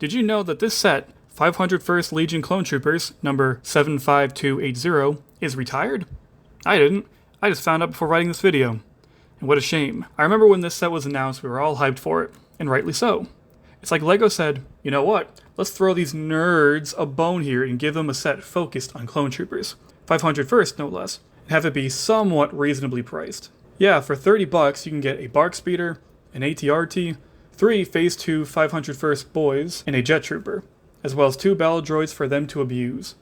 Did you know that this set, 501st Legion Clone Troopers, number 75280, is retired? I didn't. I just found out before writing this video. And what a shame. I remember when this set was announced, we were all hyped for it, and rightly so. It's like LEGO said, you know what, let's throw these nerds a bone here and give them a set focused on Clone Troopers. 501st, no less, and have it be somewhat reasonably priced. Yeah, for $30 you can get a Bark Speeder, an ATRT, 3 Phase 2 501st boys, and a Jet Trooper, as well as 2 battle droids for them to abuse.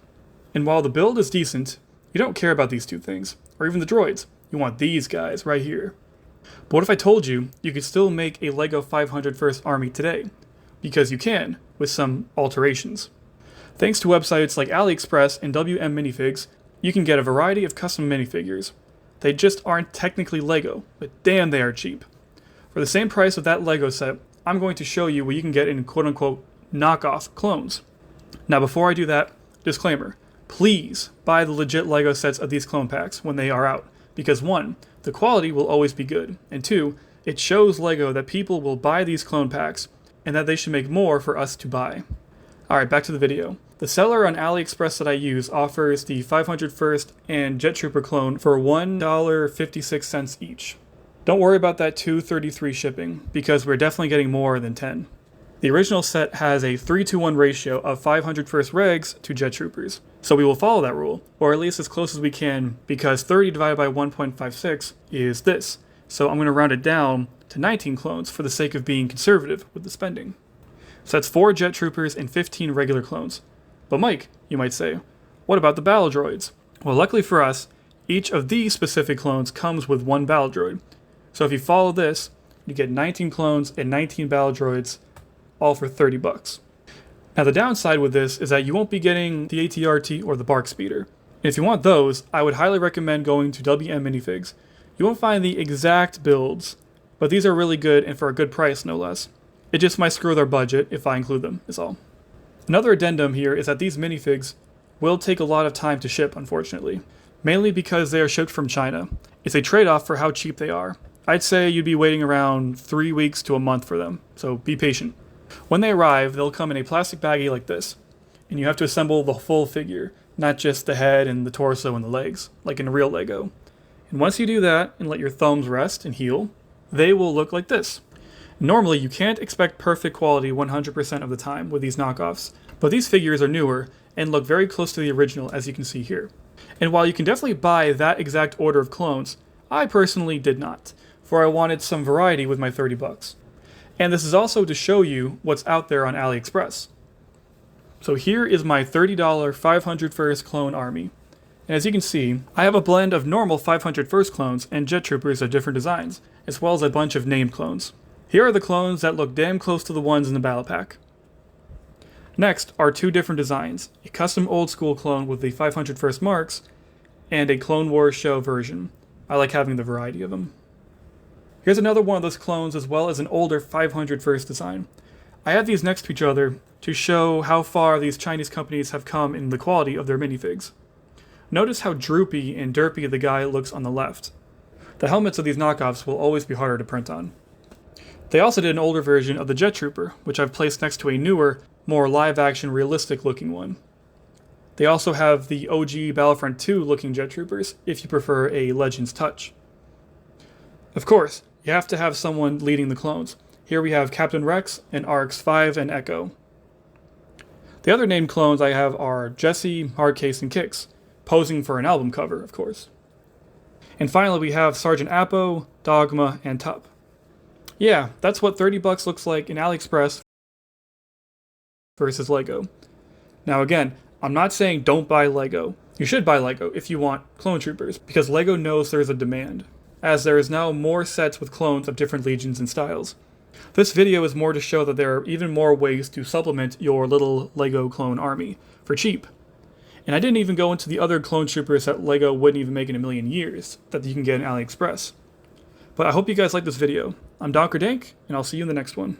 And while the build is decent, you don't care about these 2 things, or even the droids. You want these guys right here. But what if I told you you could still make a LEGO 501st army today? Because you can, with some alterations. Thanks to websites like AliExpress and WM Minifigs, you can get a variety of custom minifigures. They just aren't technically LEGO, but damn they are cheap. For the same price of that LEGO set, I'm going to show you what you can get in quote-unquote knockoff clones. Now before I do that, disclaimer, please buy the legit LEGO sets of these clone packs when they are out, because 1, the quality will always be good, and 2, it shows LEGO that people will buy these clone packs, and that they should make more for us to buy. Alright, back to the video. The seller on AliExpress that I use offers the 501st and Jet Trooper clone for $1.56 each. Don't worry about that $2.33 shipping, because we're definitely getting more than 10. The original set has a 3-to-1 ratio of 501st regs to Jet Troopers, so we will follow that rule, or at least as close as we can, because 30 divided by 1.56 is this, so I'm going to round it down to 19 clones for the sake of being conservative with the spending. So that's 4 Jet Troopers and 15 regular clones. But Mike, you might say, what about the battle droids? Well, luckily for us, each of these specific clones comes with 1 battle droid. So if you follow this, you get 19 clones and 19 battle droids, all for $30. Now the downside with this is that you won't be getting the ATRT or the Bark Speeder. And if you want those, I would highly recommend going to WM Minifigs. You won't find the exact builds, but these are really good and for a good price, no less. It just might screw their budget if I include them, is all. Another addendum here is that these minifigs will take a lot of time to ship, unfortunately. Mainly because they are shipped from China. It's a trade-off for how cheap they are. I'd say you'd be waiting around 3 weeks to a month for them, so be patient. When they arrive, they'll come in a plastic baggie like this, and you have to assemble the full figure, not just the head and the torso and the legs, like in a real LEGO. And once you do that, and let your thumbs rest and heal, they will look like this. Normally, you can't expect perfect quality 100% of the time with these knockoffs, but these figures are newer and look very close to the original, as you can see here. And while you can definitely buy that exact order of clones, I personally did not, for I wanted some variety with my $30. And this is also to show you what's out there on AliExpress. So here is my $30 501st clone army. And as you can see, I have a blend of normal 501st clones and Jet Troopers of different designs, as well as a bunch of named clones. Here are the clones that look damn close to the ones in the battle pack. Next are 2 different designs, a custom old school clone with the 501st marks, and a Clone Wars show version. I like having the variety of them. Here's another one of those clones as well as an older 501st design. I have these next to each other to show how far these Chinese companies have come in the quality of their minifigs. Notice how droopy and derpy the guy looks on the left. The helmets of these knockoffs will always be harder to print on. They also did an older version of the Jet Trooper, which I've placed next to a newer, more live-action, realistic-looking one. They also have the OG Battlefront 2 looking Jet Troopers, if you prefer a Legends touch. Of course, you have to have someone leading the clones. Here we have Captain Rex and RX-5 and Echo. The other named clones I have are Jesse, Hardcase, and Kix, posing for an album cover, of course. And finally we have Sergeant Appo, Dogma, and Tup. Yeah, that's what $30 looks like in AliExpress versus LEGO. Now again, I'm not saying don't buy LEGO. You should buy LEGO if you want Clone Troopers, because LEGO knows there's a demand, as there is now more sets with clones of different legions and styles. This video is more to show that there are even more ways to supplement your little LEGO clone army for cheap. And I didn't even go into the other Clone Troopers that LEGO wouldn't even make in a million years that you can get in AliExpress. But I hope you guys like this video. I'm Dank, and I'll see you in the next one.